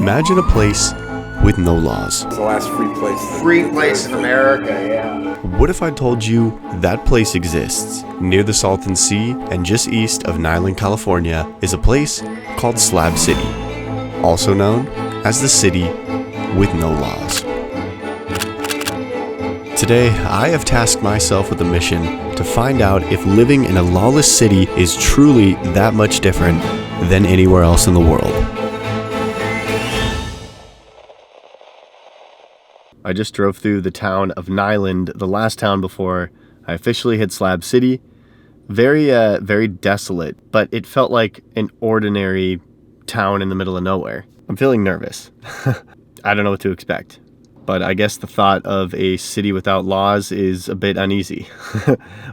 Imagine a place with no laws. It's the last free place. Free place in America, yeah. What if I told you that place exists near the Salton Sea and just east of Niland, California is a place called Slab City, also known as the city with no laws. Today, I have tasked myself with a mission to find out if living in a lawless city is truly that much different than anywhere else in the world. I just drove through the town of Niland, the last town before I officially hit Slab City. Very desolate, but it felt like an ordinary town in the middle of nowhere. I'm feeling nervous. I don't know what to expect, but I guess the thought of a city without laws is a bit uneasy,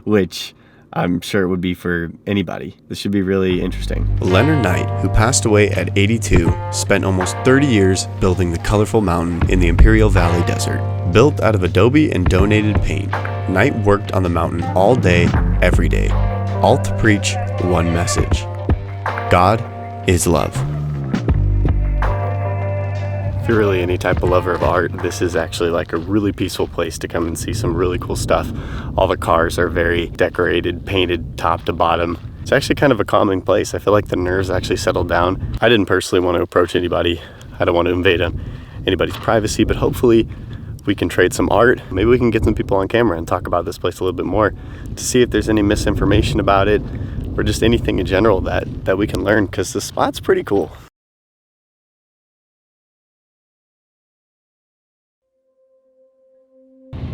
which I'm sure it would be for anybody. This should be really interesting. Leonard Knight, who passed away at 82, spent almost 30 years building the colorful mountain in the Imperial Valley Desert. Built out of adobe and donated paint, Knight worked on the mountain all day, every day, all to preach one message: God is love. If you're really any type of lover of art, this is actually like a really peaceful place to come and see some really cool stuff. All the cars are very decorated, painted top to bottom. It's actually kind of a calming place. I feel like the nerves actually settled down. I didn't personally want to approach anybody. I don't want to invade anybody's privacy, but hopefully we can trade some art. Maybe we can get some people on camera and talk about this place a little bit more to see if there's any misinformation about it or just anything in general that we can learn, because the spot's pretty cool.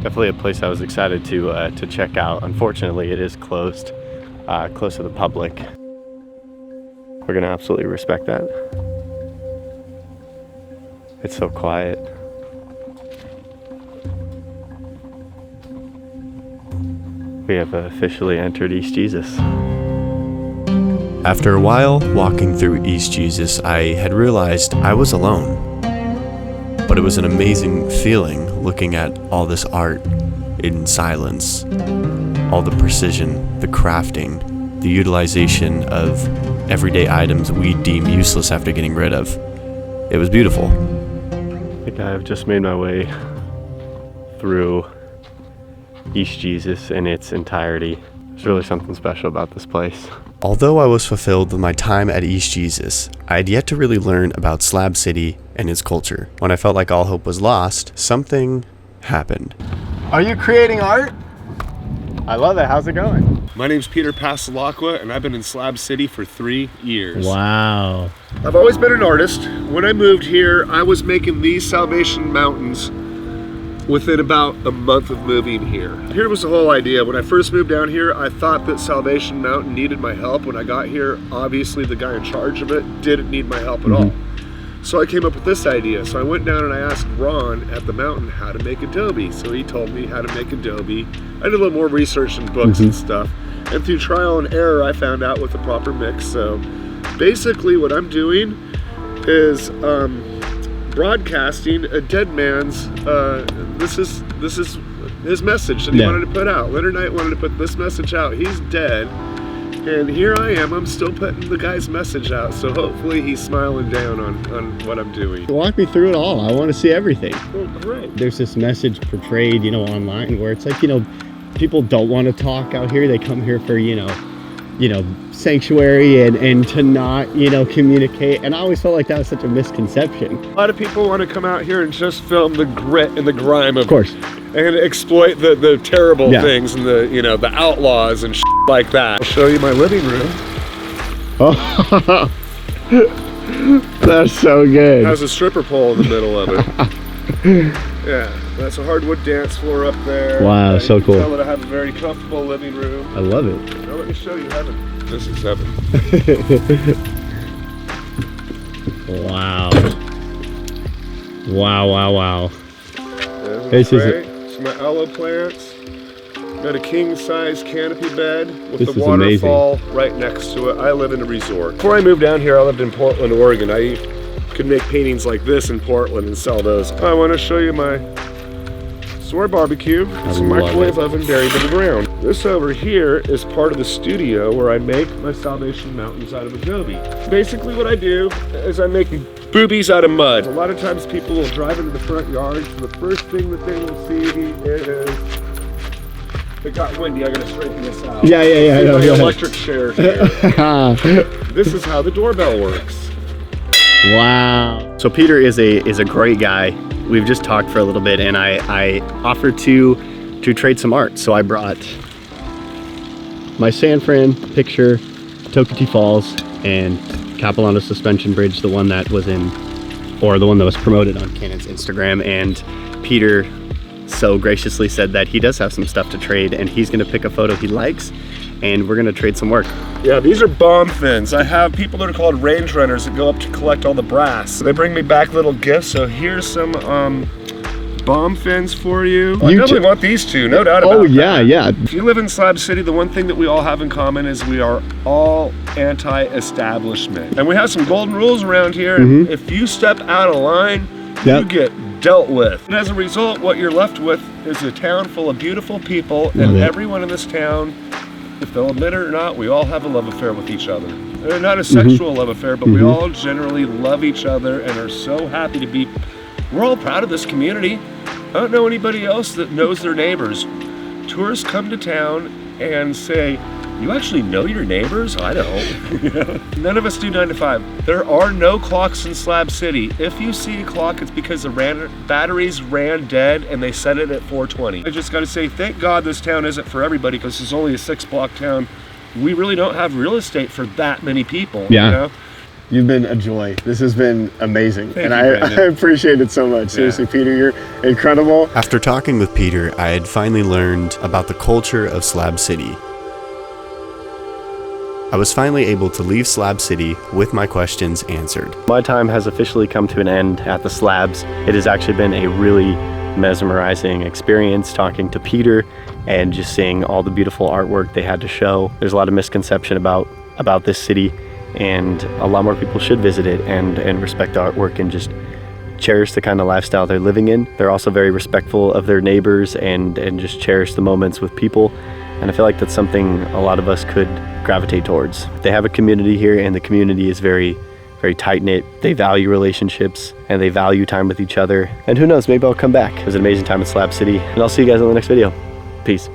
Definitely a place I was excited to check out. Unfortunately, it is closed to the public. We're gonna absolutely respect that. It's so quiet. We have officially entered East Jesus. After a while walking through East Jesus, I had realized I was alone. But it was an amazing feeling looking at all this art in silence, all the precision, the crafting, the utilization of everyday items we deem useless after getting rid of. It was beautiful. I think I've just made my way through East Jesus in its entirety. There's really something special about this place. Although I was fulfilled with my time at East Jesus, I had yet to really learn about Slab City and its culture. When I felt like all hope was lost, something happened. Are you creating art? I love it. How's it going? My name's Peter Passalacqua, and I've been in Slab City for 3 years. Wow. I've always been an artist. When I moved here, I was making these Salvation Mountains within about a month of moving here. Here was the whole idea. When I first moved down here, I thought that Salvation Mountain needed my help. When I got here, obviously the guy in charge of it didn't need my help at all. So I came up with this idea. So I went down and I asked Ron at the mountain how to make adobe. So he told me how to make adobe. I did a little more research in books and stuff. And through trial and error, I found out what the proper mix. So basically what I'm doing is broadcasting a dead man's, this is his message that he wanted to put out. Leonard Knight wanted to put this message out. He's dead, and here I am. I'm still putting the guy's message out, so hopefully he's smiling down on what I'm doing. Walk me through it all. I want to see everything. Well, great. There's this message portrayed, online where it's like, people don't want to talk out here. They come here for, sanctuary and to not, communicate. And I always felt like that was such a misconception. A lot of people want to come out here and just film the grit and the grime of course, and exploit the terrible things and the outlaws and like that. I'll show you my living room. Oh, that's so good. It has a stripper pole in the middle of it. Yeah, that's a hardwood dance floor up there. Wow, so cool. Tell it I have a very comfortable living room. I love it. Now let me show you heaven. This is heaven. Wow. Wow. This is it. Some aloe plants. Got a king-size canopy bed with the waterfall right next to it. I live in a resort. Before I moved down here, I lived in Portland, Oregon. I could make paintings like this in Portland and sell those. I want to show you my So our barbecue, it's a love microwave it. oven buried in the ground. This over here is part of the studio where I make my Salvation Mountains out of adobe. Basically what I do is I make boobies out of mud. A lot of times people will drive into the front yard, and the first thing that they will see is, it got windy, I gotta straighten this out. Yeah. See No, my go ahead. electric chair here. This is how the doorbell works. Wow. So Peter is a great guy. We've just talked for a little bit, and I offered to trade some art. So I brought my San Fran picture, Tokiti Falls, and Capilano Suspension Bridge, the one that was promoted on Canon's Instagram. And Peter so graciously said that he does have some stuff to trade, and he's gonna pick a photo he likes, and we're gonna trade some work. Yeah, these are bomb fins. I have people that are called range runners that go up to collect all the brass. They bring me back little gifts, so here's some bomb fins for you. I definitely want these two, no doubt about it. Oh yeah. If you live in Slab City, the one thing that we all have in common is we are all anti-establishment. And we have some golden rules around here, and if you step out of line, you get dealt with. And as a result, what you're left with is a town full of beautiful people, and everyone in this town, if they'll admit it or not, we all have a love affair with each other. Not a sexual love affair, but we all generally love each other and are so happy to be, we're all proud of this community. I don't know anybody else that knows their neighbors. Tourists come to town and say, you actually know your neighbors? I don't. None of us do 9 to 5. There are no clocks in Slab City. If you see a clock, it's because the batteries ran dead and they set it at 4:20. I just gotta say, thank God this town isn't for everybody, because it's only a 6-block town. We really don't have real estate for that many people. Yeah. You know? You've been a joy. This has been amazing. Thank and you, I Brandon. appreciate it so much. Seriously, Peter, you're incredible. After talking with Peter, I had finally learned about the culture of Slab City. I was finally able to leave Slab City with my questions answered. My time has officially come to an end at the Slabs. It has actually been a really mesmerizing experience talking to Peter and just seeing all the beautiful artwork they had to show. There's a lot of misconception about this city, and a lot more people should visit it and respect the artwork and just cherish the kind of lifestyle they're living in. They're also very respectful of their neighbors and just cherish the moments with people. And I feel like that's something a lot of us could gravitate towards. They have a community here, and the community is very, very tight-knit. They value relationships, and they value time with each other. And who knows, maybe I'll come back. It was an amazing time in Slab City, and I'll see you guys in the next video. Peace.